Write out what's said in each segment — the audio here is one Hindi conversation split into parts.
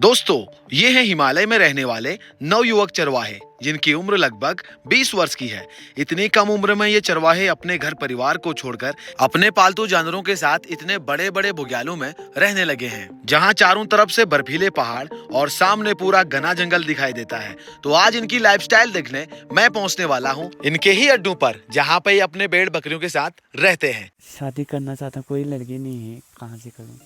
दोस्तों, ये हैं हिमालय में रहने वाले नवयुवक चरवाहे जिनकी उम्र लगभग 20 वर्ष की है। इतनी कम उम्र में ये चरवाहे अपने घर परिवार को छोड़कर अपने पालतू जानवरों के साथ इतने बड़े बड़े बुग्यालों में रहने लगे हैं, जहाँ चारों तरफ से बर्फीले पहाड़ और सामने पूरा घना जंगल दिखाई देता है। तो आज इनकी लाइफस्टाइल देखने मैं पहुँचने वाला हूँ इनके ही अड्डों पर, जहाँ पे ये अपने भेड़ बकरियों के साथ रहते हैं। शादी करना चाहता हूँ, कोई लड़की नहीं है, कहाँ से करूँ।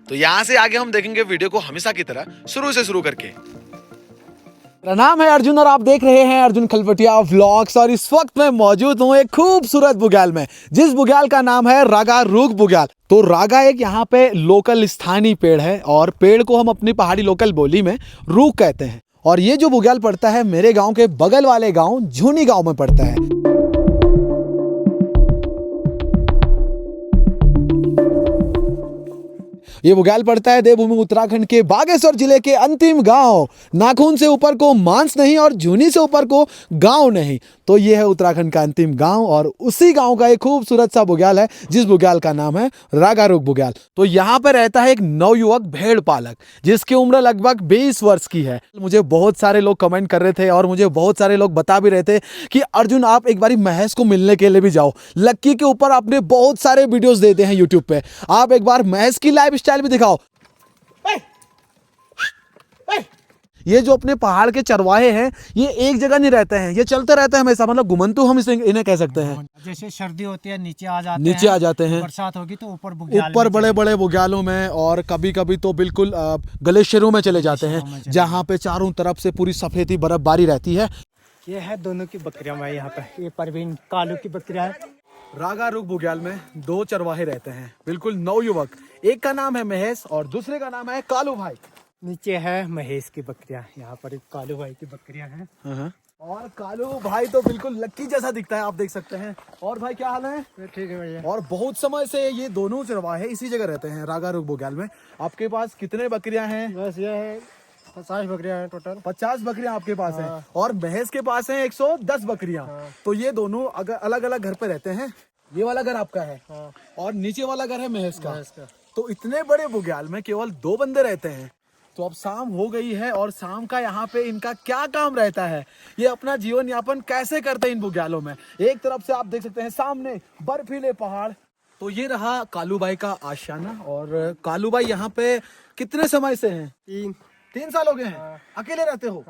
तो यहाँ से आगे हम देखेंगे वीडियो को हमेशा की तरह शुरू से शुरू करके। मेरा नाम है अर्जुन और आप देख रहे हैं अर्जुन खलवटिया व्लॉग्स। और इस वक्त मैं मौजूद हूँ एक खूबसूरत बुग्याल में, जिस बुग्याल का नाम है रागा रूग बुग्याल। तो रागा एक यहाँ पे लोकल स्थानीय पेड़ है और पेड़ को हम अपनी पहाड़ी लोकल बोली में रूग कहते हैं। और ये जो बुग्याल पड़ता है मेरे गाँव के बगल वाले गाँव झुनी गाँव में पड़ता है। ये बुग्याल पड़ता है देवभूमि उत्तराखंड के बागेश्वर जिले के अंतिम गांव। नाखून से ऊपर को मांस नहीं और झुनी से ऊपर को गांव नहीं, तो ये है उत्तराखंड का अंतिम गांव। और उसी गांव का एक खूबसूरत सा बुग्याल है जिस बुग्याल का नाम है रागारूग बुग्याल। तो यहाँ पर रहता है एक नवयुवक भेड़ पालक जिसकी उम्र लगभग 20 वर्ष की है। मुझे बहुत सारे लोग कमेंट कर रहे थे और मुझे बहुत सारे लोग बता भी रहे थे कि अर्जुन आप एक बारी महेश को मिलने के लिए भी जाओ। लक्की के ऊपर आपने बहुत सारे वीडियोस देते हैं यूट्यूब पे, आप एक बार महेश की लाइफ भी दिखाओ। ये जो अपने पहाड़ के चरवाहे हैं ये एक जगह नहीं रहते हैं, ये चलते रहते हैं हमेशा, मतलब घुमंतु हम इसे इन्हें कह सकते हैं। जैसे सर्दी होती है नीचे आ जाते हैं, बरसात होगी तो ऊपर बड़े बड़े बुग्यालों में, और कभी कभी तो बिल्कुल ग्लेशियरों में चले जाते हैं जहाँ पे चारों तरफ से पूरी सफेदी बर्फबारी रहती है। ये है दोनों की बकरियां मैं यहाँ पे, ये परवीन कालू की बकरियां है। रागारूग बुग्याल में दो चरवाहे रहते हैं, बिल्कुल नवयुवक। एक का नाम है महेश और दूसरे का नाम है कालू भाई। नीचे है महेश की बकरियां, यहाँ पर कालू भाई की बकरियां हैं। और कालू भाई तो बिल्कुल लक्की जैसा दिखता है, आप देख सकते हैं। और भाई क्या हाल है? ठीक है भैया। और बहुत समय से ये दोनों चरवाहे इसी जगह रहते हैं रागारूग बुग्याल में। आपके पास कितने बकरियां हैं? बस ये है 50 बकरियां हैं टोटल। 50 बकरियां आपके पास हैं और महेश के पास हैं 110 बकरियां। तो ये दोनों अलग अलग घर पे रहते हैं। ये वाला घर आपका है और नीचे वाला घर है महेश का। तो इतने बड़े बुग्याल में केवल 2 बंदे रहते हैं। तो अब शाम हो गई है और शाम का यहाँ पे इनका क्या काम रहता है, ये अपना जीवन यापन कैसे करते हैं इन बुग्यालों में। एक तरफ से आप देख सकते हैं सामने बर्फीले पहाड़। तो ये रहा कालू भाई का आशियाना। और कालू भाई यहाँ पे कितने समय से हैं? 3 साल हो गए हैं। अकेले रहते हो?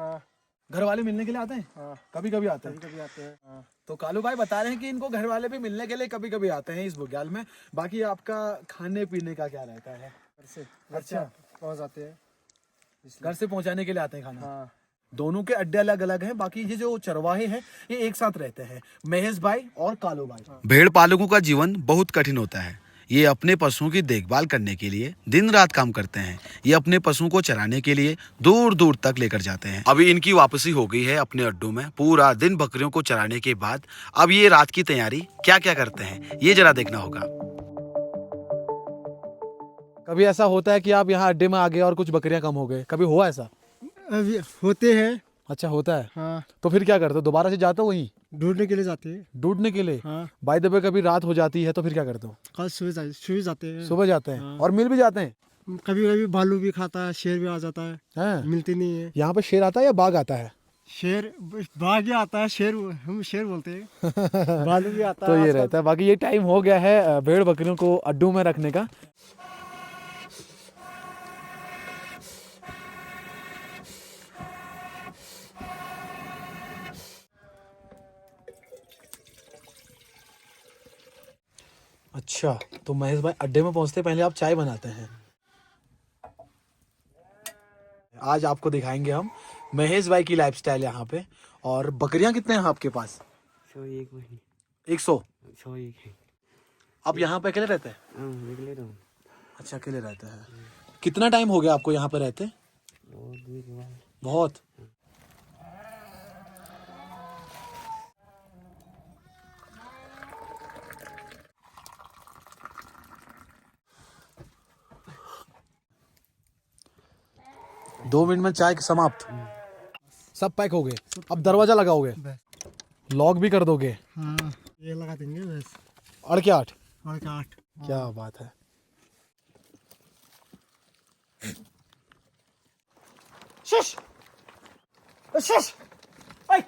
घर वाले मिलने के लिए आते हैं? कभी कभी आते हैं। तो कालू भाई बता रहे हैं कि इनको घर वाले भी मिलने के लिए कभी कभी आते हैं इस बुग्याल में। बाकी आपका खाने पीने का क्या रहता है? घर से अच्छा पहुँच जाते हैं, घर से पहुंचाने के लिए आते हैं खाना। दोनों के अड्डे अलग अलग हैं, बाकी ये जो चरवाहे हैं ये एक साथ रहते हैं, महेश भाई और कालू भाई। भेड़ पालकों का जीवन बहुत कठिन होता है। ये अपने पशुओं की देखभाल करने के लिए दिन रात काम करते हैं। ये अपने पशुओं को चराने के लिए दूर दूर तक लेकर जाते हैं। अभी इनकी वापसी हो गई है अपने अड्डों में। पूरा दिन बकरियों को चराने के बाद अब ये रात की तैयारी क्या क्या करते हैं ये जरा देखना होगा। कभी ऐसा होता है कि आप यहाँ अड्डे में आ गए और कुछ बकरियां कम हो गए? कभी हुआ ऐसा? अभी होते हैं। अच्छा होता है। हाँ। तो फिर क्या करते हो? दोबारा से जाते हो वहीं ढूंढने के लिए जाते हैं। ढूंढने के लिए? हाँ। बाय द वे कभी रात हो जाती है तो फिर क्या करते हो? कल सुबह जाते हैं। सुबह जाते हैं और मिल भी जाते हैं? कभी कभी भालू भी खाता है, शेर भी आ जाता है। हैं? मिलती नहीं है। यहाँ पे शेर आता है या बाघ आता है? शेर बाघ ही आता है, शेर हम शेर बोलते हैं। भालू भी आता तो है। ये रहता है। बाकी ये टाइम हो गया है भेड़ बकरियों को अड्डों में रखने का। अच्छा, तो महेश भाई अड्डे में पहुंचते पहले आप चाय बनाते हैं। आज आपको दिखाएंगे हम महेश भाई की लाइफस्टाइल यहाँ पे। और बकरियां कितने हैं आपके पास? 100। आप यहाँ पे अकेले रहते हैं? अच्छा अकेले रहते हैं। कितना टाइम हो गया आपको यहाँ पे रहते? बहुत। दो मिनट में चाय समाप्त। सब पैक हो गए। अब दरवाजा लगाओगे, लॉक भी कर दोगे? हाँ, ये लगा देंगे बस। 8 8 क्या बात है। शुश शुश ऐ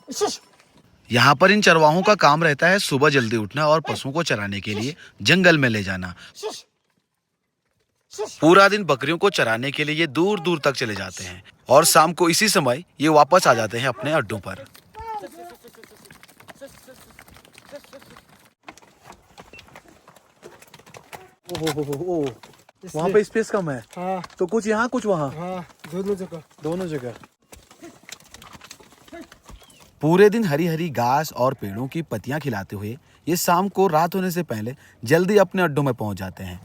शुश यहाँ पर इन चरवाहों का काम रहता है सुबह जल्दी उठना और पशुओं को चराने के लिए जंगल में ले जाना। शुश शुश पूरा दिन बकरियों को चराने के लिए ये दूर दूर तक चले जाते हैं और शाम को इसी समय ये वापस आ जाते हैं अपने अड्डों पर। ओ वहाँ पे स्पेस कम है हाँ तो कुछ यहाँ कुछ वहाँ, हाँ दोनों जगह दोनों जगह। पूरे दिन हरी हरी घास और पेड़ों की पत्तियां खिलाते हुए ये शाम को रात होने से पहले जल्दी अपने अड्डों में पहुंच जाते हैं।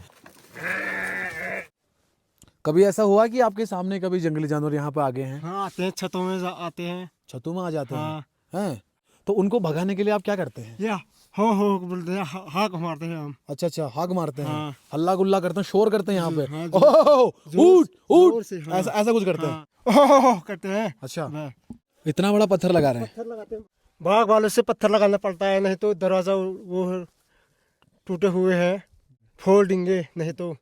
कभी ऐसा हुआ कि आपके सामने कभी जंगली जानवर यहाँ पे आ गए हैं? हाँ आते हैं छतों में आते हैं छतों में आ जाते हाँ हैं? तो उनको भगाने के लिए आप क्या करते हैं? या हो बोलते हैं हाक मारते हैं हम अच्छा हाक मारते हैं, हाँ। हल्ला गुल्ला करते हैं, शोर करते हैं यहाँ पे, हाँ, ओह जोर उठ से, हाँ। ऐसा कुछ करते हैं? हाँ करते हैं। अच्छा हाँ। इतना बड़ा पत्थर लगा रहे हैं? पत्थर लगाते हैं, बाग वालों से पत्थर लगाना पड़ता है, नहीं तो दरवाजा वो टूटे हुए हैं फोड़ देंगे, नहीं तो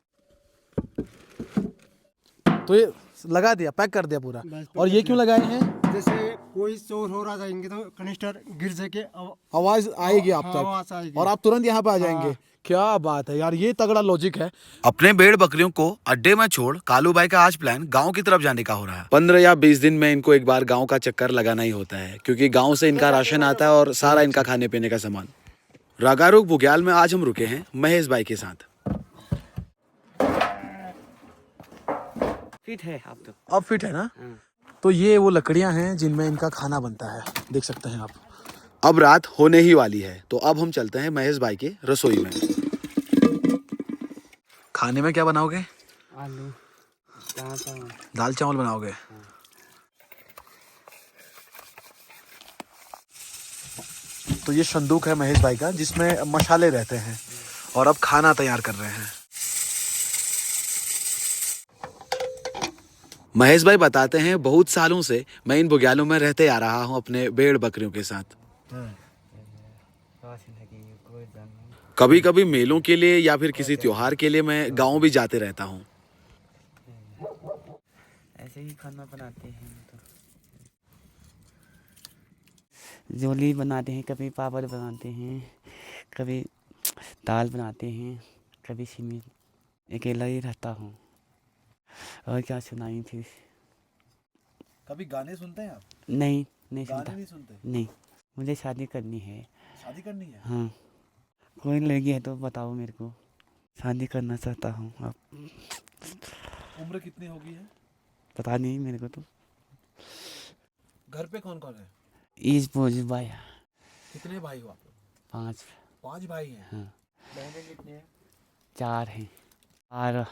ये लगा दिया, पैक कर दिया पूरा। बस और ये क्यों लगाए हैं? जैसे कोई चोर हो रहा जाएंगे तो कनिस्टर गिर सके, आवाज आएगी आप तक आवाज आएगी और आप तुरंत यहाँ पे आ जाएंगे। क्या बात है यार, ये तगड़ा लॉजिक है। अपने भेड़ बकरियों को अड्डे में छोड़ कालू भाई का आज प्लान गांव की तरफ जाने का हो रहा है। 15 या 20 दिन में इनको एक बार गांव का चक्कर लगाना ही होता है, क्योंकि गांव से इनका राशन आता है और सारा इनका खाने पीने का सामान। रागारुक बुग्याल में आज हम रुके हैं महेश भाई के साथ। फिट है आप तो। अब फिट है ना? तो ये वो लकड़ियां हैं जिनमें इनका खाना बनता है, देख सकते हैं आप। अब रात होने ही वाली है, तो अब हम चलते हैं महेश भाई के रसोई में। खाने में क्या बनाओगे? आलू दाल चावल बनाओगे? तो ये संदूक है महेश भाई का जिसमें मसाले रहते हैं और अब खाना तैयार कर रहे हैं। महेश भाई बताते हैं बहुत सालों से मैं इन बुग्यालों में रहते आ रहा हूं अपने भेड़ बकरियों के साथ। कभी कभी मेलों के लिए या फिर किसी त्योहार के लिए मैं गांव भी जाते रहता हूं। ऐसे ही खाना बनाते हैं तो जोली बनाते हैं, कभी पापड़ बनाते हैं, कभी दाल बनाते हैं, कभी सिमी। अकेला ही रहता हूँ और क्या सुनाई फिर। कभी गाने सुनते हैं आप? नहीं सुनता। गाने नहीं सुनते? नहीं, मुझे शादी करनी है। शादी करनी है? हाँ, कोई लड़की है तो बताओ मेरे को, शादी करना चाहता हूँ। अब उम्र कितनी होगी है? पता नहीं मेरे को तो। घर पे कौन कौन है? इस बोझ भाई कितने भाई हो आप? 5। 5 भाई हैं। हाँ। बहनें कितनी हैं? 4 हैं और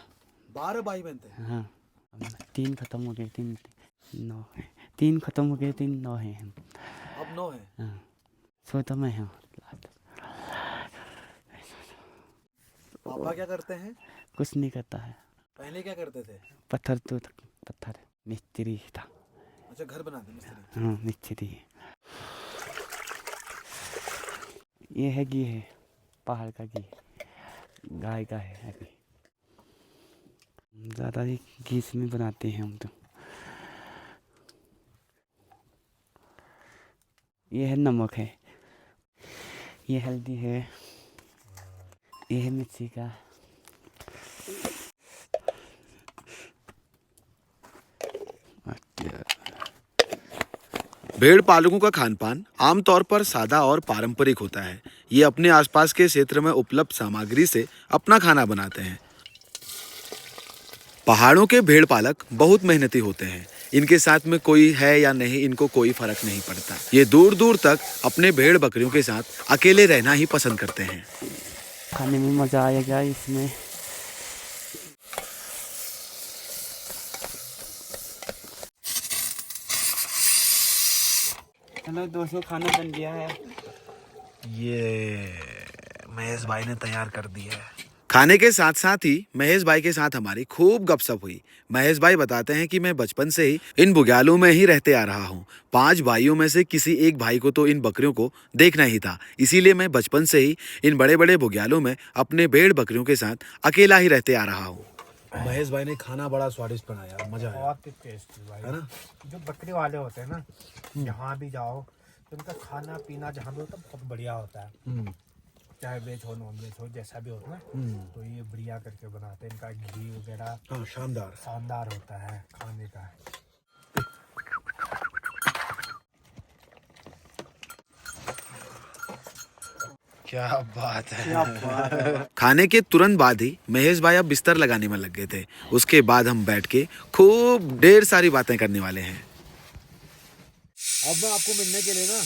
12 भाई बहन थे। हाँ 3 खत्म हो गए, 3 9 है। 3 खत्म हो गए, 3 9 हैं हम। अब 9 है। हाँ, सो तो मैं हूँ। पापा क्या करते हैं? कुछ नहीं करता है, पहले क्या करते थे? पत्थर मिस्त्री था। अच्छा, घर बनाते मिस्त्री। हाँ मिस्त्री। ये है घी है, पहाड़ का घी, गाय का है। अभी ज़्यादा ही घी में बनाते हैं हम तो। ये है नमक है, ये हल्दी है, ये है मिर्ची का। भेड़ पालकों का खान पान आमतौर पर सादा और पारंपरिक होता है। ये अपने आसपास के क्षेत्र में उपलब्ध सामग्री से अपना खाना बनाते हैं। पहाड़ों के भेड़ पालक बहुत मेहनती होते हैं। इनके साथ में कोई है या नहीं, इनको कोई फर्क नहीं पड़ता। ये दूर दूर तक अपने भेड़ बकरियों के साथ अकेले रहना ही पसंद करते हैं। खाने में मज़ा आएगा इसमें। हेलो दोस्तों, खाना बन गया है। ये महेश भाई ने तैयार कर दिया है। खाने के साथ साथ ही महेश भाई के साथ हमारी खूब गपशप हुई। महेश भाई बताते हैं कि मैं बचपन से ही इन बुग्यालों में ही रहते आ रहा हूँ। 5 भाइयों में से किसी एक भाई को तो इन बकरियों को देखना ही था, इसीलिए मैं बचपन से ही इन बड़े बड़े बुग्यालों में अपने भेड़ बकरियों के साथ अकेला ही रहते आ रहा हूँ। महेश भाई ने खाना बड़ा स्वादिष्ट बनाया, मजा आया, बहुत ही टेस्टी भाई है ना। जो बकरी वाले होते हैं ना, जहाँ भी जाओ तो उनका खाना पीना जहाँ भी होता है बहुत बढ़िया होता है, चाहे वेज हो नॉन वेज हो जैसा भी होता है, तो ये बढ़िया करके बनाते हैं। इनका घी वगैरह हाँ, शानदार। शानदार होता है खाने का। क्या बात है। खाने के तुरंत बाद ही महेश भाई अब बिस्तर लगाने में लग गए थे। उसके बाद हम बैठ के खूब ढेर सारी बातें करने वाले हैं। अब मैं आपको मिलने के लिए ना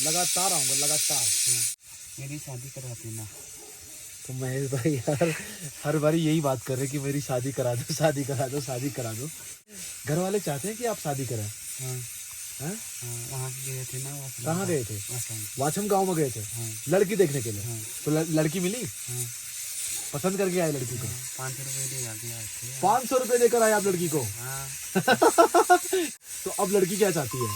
लगातार आऊंगा, लगातार। मेरी शादी करा देना। तो महेश भाई यार हर बारी यही बात कर रहे हैं कि मेरी शादी करा दो, शादी करा दो, शादी करा दो। घर वाले चाहते हैं कि आप शादी करें। हाँ हैं? वहाँ गए थे ना। कहाँ गए थे? आसाम। वाछम गांव में गए थे लड़की देखने के लिए। तो लड़की मिली? हाँ। पसंद करके आए लड़की को? 500 रुपये दे दिया थे। 500 रुपए देकर आए आप लड़की को? हाँ। तो अब लड़की क्या चाहती है?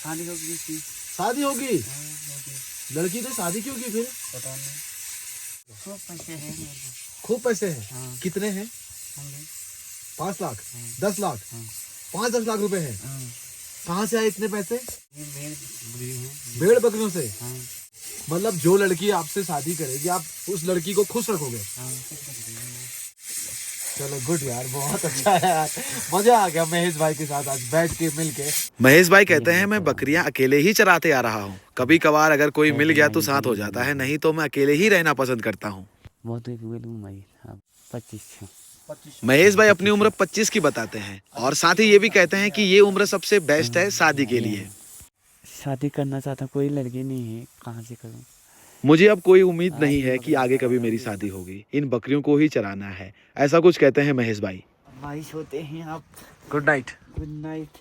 शादी होगी उसकी। शादी होगी? होगी। लड़की ने शादी क्यों की फिर? पता नहीं। खूब पैसे हैं मेरे पास। खूब पैसे हैं। हाँ। कितने हैं? होंगे। 5 लाख, 10 लाख, हाँ। 5-10 लाख रुपए हैं। हाँ। कहाँ से आए इतने पैसे? ये भेड़ बुरी हैं। भेड़ बकरियों से। हाँ। मतलब जो लड़की आपसे शादी करेगी आप उस लड़की को खुश रखोगे? हाँ, कुछ कर देंगे। चलो गुड यार, बहुत अच्छा है यार, मजा आ गया महेश भाई के साथ आज बैठ के मिल के। महेश भाई कहते हैं मैं बकरियां अकेले ही चराते आ रहा हूँ। कभी कभार अगर कोई मिल गया तो साथ हो जाता है, नहीं तो मैं अकेले ही रहना पसंद करता हूँ। बहुत एक हुए लूँ भाई। हाँ, 25। महेश भाई अपनी उम्र 25 की बताते हैं और साथ ही ये भी कहते हैं कि ये उम्र सबसे बेस्ट है शादी के लिए। शादी करना चाहता हूँ, कोई लड़की नहीं है, कहाँ से करूँ। मुझे अब कोई उम्मीद नहीं है कि आगे कभी मेरी शादी होगी, इन बकरियों को ही चराना है, ऐसा कुछ कहते हैं महेश भाई। भाई सोते हैं आप। Good night. Good night.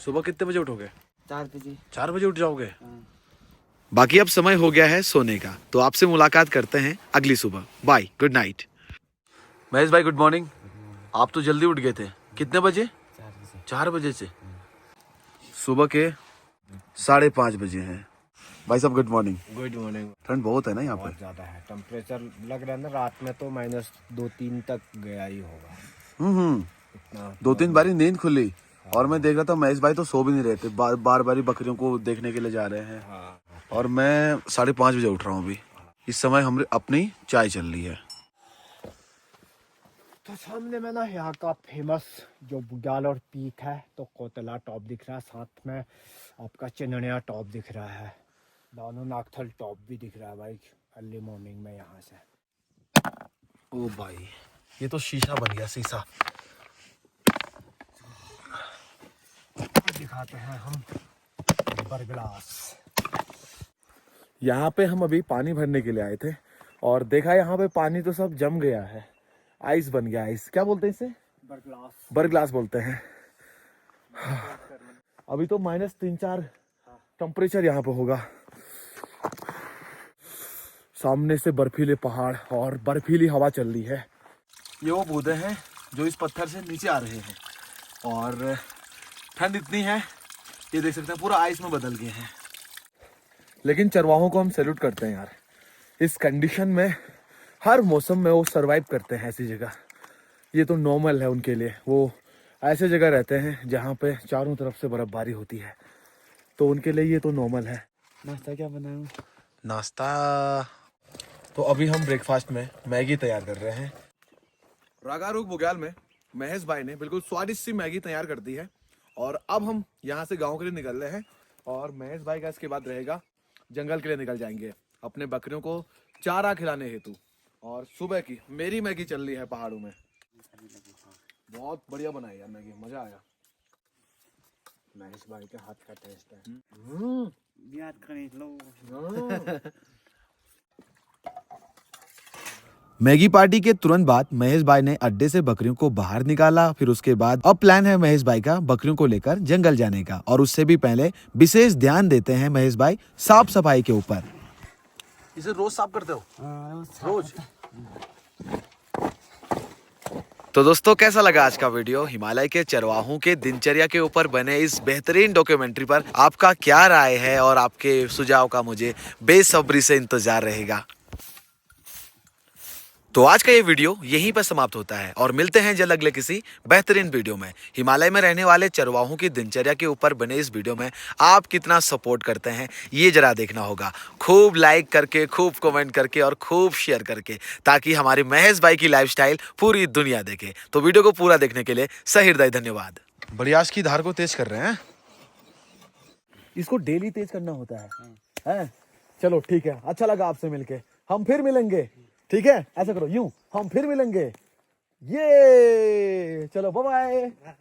सुबह कितने बजे उठोगे? 4 बजे। 4 बजे उठ जाओगे? हाँ। बाकी अब समय हो गया है सोने का, तो आपसे मुलाकात करते हैं अगली सुबह। Bye, good night. महेश भाई गुड मॉर्निंग। आप तो जल्दी उठ गए थे, कितने बजे? 4 बजे। 4 बजे से सुबह के 5:30 बजे हैं। भाई साहब गुड मॉर्निंग। Good morning. ठंड बहुत है ना यहाँ बहुत पर। ज़्यादा है, टेम्परेचर लग रहा है ना रात में तो -2-3 तक गया ही होगा। इतना 2-3 बारी नींद खुली और मैं देख रहा था महेश भाई तो सो भी नहीं रहे थे, बार बार बकरियों को देखने के लिए जा रहे हैं। हाँ। और मैं 5:30 बजे उठ रहा हूँ अभी। इस समय हम अपनी चाय चल रही है। तो सामने में ना यहाँ का फेमस जो बुग्याल और पीक है, तो कोतला टॉप दिख रहा है, साथ में आपका चिननिया टॉप दिख रहा है, दानो नागथल टॉप भी दिख रहा है भाई अर्ली मॉर्निंग में यहाँ से। ओ भाई ये तो शीशा बन गया, शीशा। दिखाते हैं हम बरगलास। यहाँ पे हम अभी पानी भरने के लिए आए थे और देखा यहाँ पे पानी तो सब जम गया है, आइस बन गया। आइस क्या बोलते हैं इसे? बरगलास। बरगलास बोलते हैं। अभी तो -3-4 टेम्परेचर यहाँ पे होगा। सामने से बर्फीले पहाड़ और बर्फीली हवा चल रही है। ये वो बूंदे हैं जो इस पत्थर से नीचे आ रहे हैं और ठंड इतनी है, ये देख सकते हैं पूरा आइस में बदल गए हैं। लेकिन चरवाहों को हम सैल्यूट करते हैं यार, इस कंडीशन में हर मौसम में वो सरवाइव करते हैं ऐसी जगह। ये तो नॉर्मल है उनके लिए, वो ऐसे जगह रहते हैं जहाँ पे चारों तरफ से बर्फबारी होती है, तो उनके लिए ये तो नॉर्मल है। नाश्ता क्या बनाऊँ? नाश्ता तो अभी हम ब्रेकफास्ट में मैगी तैयार कर रहे हैं। रागारुक बुग्याल में महेश भाई ने बिल्कुल स्वादिष्ट सी मैगी तैयार कर दी है और अब हम यहाँ से गांव के लिए निकल रहे हैं और महेश भाई का इसके बाद रहेगा जंगल के लिए निकल जाएंगे अपने बकरियों को चारा खिलाने हेतु। और सुबह की मेरी मैगी चल रही है पहाड़ों में। बहुत बढ़िया बनाई यार मैगी, मजा आया। महेश भाई के हाथ का टेस्ट है। याद करें लो। मैगी पार्टी के तुरंत बाद महेश भाई ने अड्डे से बकरियों को बाहर निकाला। फिर उसके बाद अब प्लान है महेश भाई का बकरियों को लेकर जंगल जाने का, और उससे भी पहले विशेष ध्यान देते हैं महेश भाई साफ सफाई के ऊपर। इसे रोज साफ करते हो? रोज? तो दोस्तों कैसा लगा आज का वीडियो? हिमालय के चरवाहों के दिनचर्या के ऊपर बने इस बेहतरीन डॉक्यूमेंट्री पर आपका क्या राय है और आपके सुझाव का मुझे बेसब्री से इंतजार रहेगा। तो आज का ये वीडियो यहीं पर समाप्त होता है और मिलते हैं जल्द अगले किसी बेहतरीन वीडियो में। हिमालय में रहने वाले चरवाहों की दिनचर्या के ऊपर बने इस वीडियो में आप कितना सपोर्ट करते हैं ये जरा देखना होगा। खूब लाइक करके, खूब कमेंट करके और खूब शेयर करके, ताकि हमारे महेश भाई की लाइफस्टाइल पूरी दुनिया देखे। तो वीडियो को पूरा देखने के लिए सही हृदय धन्यवाद। बलियास की धार को तेज कर रहे हैं। इसको डेली तेज करना होता है? चलो ठीक है, अच्छा लगा आपसे मिलके। हम फिर मिलेंगे, ठीक है? ऐसा करो, यूं हम फिर मिलेंगे। ये चलो, बाय बाय।